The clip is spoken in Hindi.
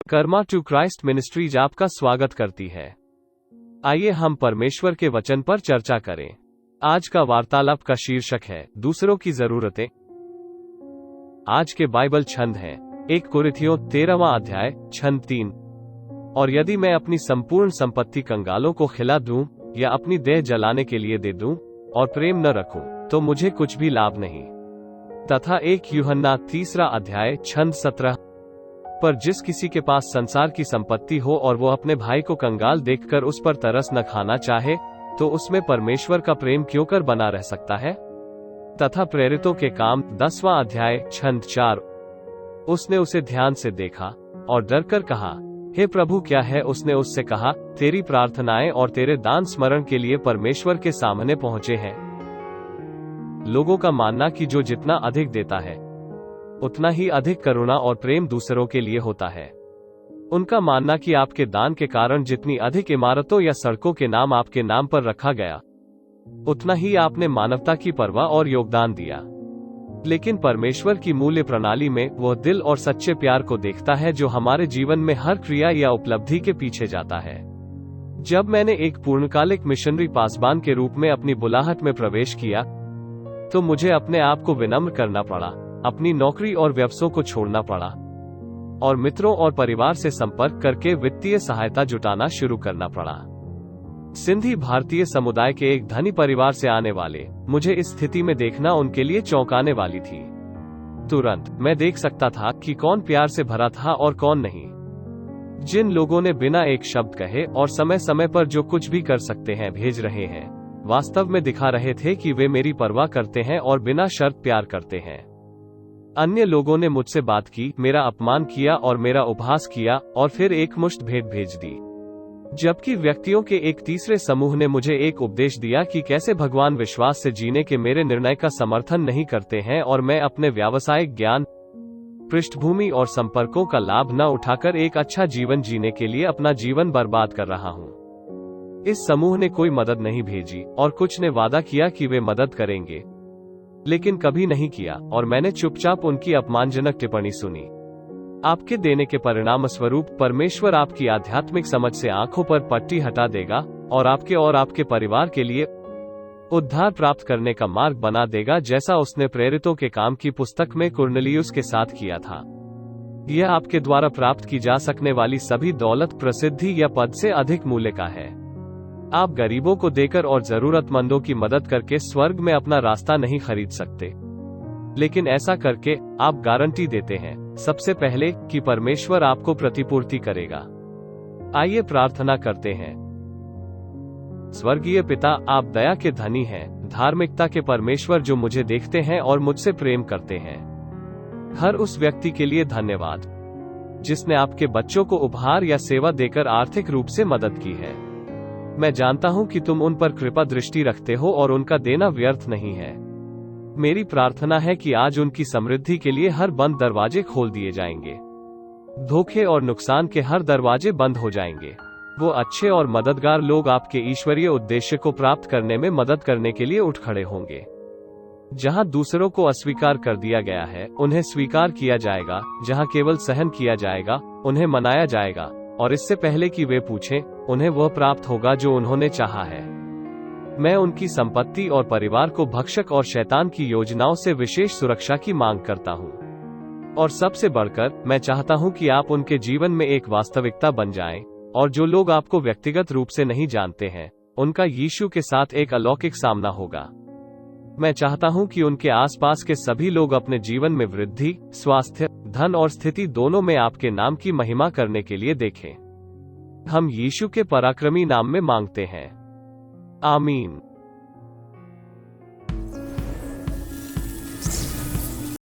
कर्मा टू क्राइस्ट मिनिस्ट्रीज आपका स्वागत करती है। आइए हम परमेश्वर के वचन पर चर्चा करें। आज का वार्तालाप का शीर्षक है दूसरों की जरूरतें। आज के बाइबल छंद हैं 1 कुरिन्थियों 13वां अध्याय छंद 3। और यदि मैं अपनी संपूर्ण संपत्ति कंगालों को खिला दूं या अपनी देह जलाने के लिए दे दूं और प्रेम न रखूं तो मुझे कुछ भी लाभ नहीं। तथा 1 यूहन्ना 3 अध्याय छंद 17। पर जिस किसी के पास संसार की संपत्ति हो और वो अपने भाई को कंगाल देखकर उस पर तरस न खाना चाहे तो उसमें परमेश्वर का प्रेम क्यों कर बना रह सकता है। तथा प्रेरितों के काम 10वां अध्याय छंद 4। उसने उसे ध्यान से देखा और डर कर कहा, हे प्रभु क्या है। उसने उससे कहा, तेरी प्रार्थनाएं और तेरे दान स्मरण के लिए परमेश्वर के सामने पहुंचे हैं। लोगों का मानना कि जो जितना अधिक देता है उतना ही अधिक करुणा और प्रेम दूसरों के लिए होता है। उनका मानना कि आपके दान के कारण जितनी अधिक इमारतों या सड़कों के नाम आपके नाम पर रखा गया उतना ही आपने मानवता की परवाह और योगदान दिया। लेकिन परमेश्वर की मूल्य प्रणाली में वह दिल और सच्चे प्यार को देखता है जो हमारे जीवन में हर क्रिया या उपलब्धि के पीछे जाता है। जब मैंने एक पूर्णकालिक मिशनरी पासबान के रूप में अपनी बुलाहट में प्रवेश किया तो मुझे अपने आप को विनम्र करना पड़ा, अपनी नौकरी और व्यवसाय को छोड़ना पड़ा और मित्रों और परिवार से संपर्क करके वित्तीय सहायता जुटाना शुरू करना पड़ा। सिंधी भारतीय समुदाय के एक धनी परिवार से आने वाले मुझे इस स्थिति में देखना उनके लिए चौंकाने वाली थी। तुरंत मैं देख सकता था कि कौन प्यार से भरा था और कौन नहीं। जिन लोगों ने बिना एक शब्द कहे और समय समय पर जो कुछ भी कर सकते हैं भेज रहे हैं, वास्तव में दिखा रहे थे कि वे मेरी परवाह करते हैं और बिना शर्त प्यार करते हैं। अन्य लोगों ने मुझसे बात की, मेरा अपमान किया और मेरा उपहास किया और फिर एक मुश्त भेंट भेज दी। जबकि व्यक्तियों के एक तीसरे समूह ने मुझे एक उपदेश दिया कि कैसे भगवान विश्वास से जीने के मेरे निर्णय का समर्थन नहीं करते हैं और मैं अपने व्यावसायिक ज्ञान, पृष्ठभूमि और संपर्कों का लाभ न उठाकर एक अच्छा जीवन जीने के लिए अपना जीवन बर्बाद कर रहा हूँ। इस समूह ने कोई मदद नहीं भेजी और कुछ ने वादा किया कि वे मदद करेंगे, लेकिन कभी नहीं किया और मैंने चुपचाप उनकी अपमानजनक टिप्पणी सुनी। आपके देने के परिणाम स्वरूप परमेश्वर आपकी आध्यात्मिक समझ से आंखों पर पट्टी हटा देगा और आपके परिवार के लिए उद्धार प्राप्त करने का मार्ग बना देगा, जैसा उसने प्रेरितों के काम की पुस्तक में कुर्नेलियुस के साथ किया था। यह आपके द्वारा प्राप्त की जा सकने वाली सभी दौलत, प्रसिद्धि या पद से अधिक मूल्य का है। आप गरीबों को देकर और जरूरतमंदों की मदद करके स्वर्ग में अपना रास्ता नहीं खरीद सकते, लेकिन ऐसा करके आप गारंटी देते हैं सबसे पहले कि परमेश्वर आपको प्रतिपूर्ति करेगा। आइए प्रार्थना करते हैं। स्वर्गीय पिता, आप दया के धनी हैं, धार्मिकता के परमेश्वर जो मुझे देखते हैं और मुझसे प्रेम करते हैं। हर उस व्यक्ति के लिए धन्यवाद जिसने आपके बच्चों को उपहार या सेवा देकर आर्थिक रूप से मदद की है। मैं जानता हूं कि तुम उन पर कृपा दृष्टि रखते हो और उनका देना व्यर्थ नहीं है। मेरी प्रार्थना है कि आज उनकी समृद्धि के लिए हर बंद दरवाजे खोल दिए जाएंगे, धोखे और नुकसान के हर दरवाजे बंद हो जाएंगे। वो अच्छे और मददगार लोग आपके ईश्वरीय उद्देश्य को प्राप्त करने में मदद करने के लिए उठ खड़े होंगे। जहां दूसरों को अस्वीकार कर दिया गया है उन्हें स्वीकार किया जाएगा, जहां केवल सहन किया जाएगा उन्हें मनाया जाएगा, और इससे पहले कि वे पूछें उन्हें वह प्राप्त होगा जो उन्होंने चाहा है। मैं उनकी संपत्ति और परिवार को भक्षक और शैतान की योजनाओं से विशेष सुरक्षा की मांग करता हूं। और सबसे बढ़कर मैं चाहता हूं कि आप उनके जीवन में एक वास्तविकता बन जाएं, और जो लोग आपको व्यक्तिगत रूप से नहीं जानते हैं उनका यीशु के साथ एक अलौकिक सामना होगा। मैं चाहता हूं कि उनके आसपास के सभी लोग अपने जीवन में वृद्धि, स्वास्थ्य, धन और स्थिति दोनों में आपके नाम की महिमा करने के लिए देखें। हम यीशु के पराक्रमी नाम में मांगते हैं, आमीन।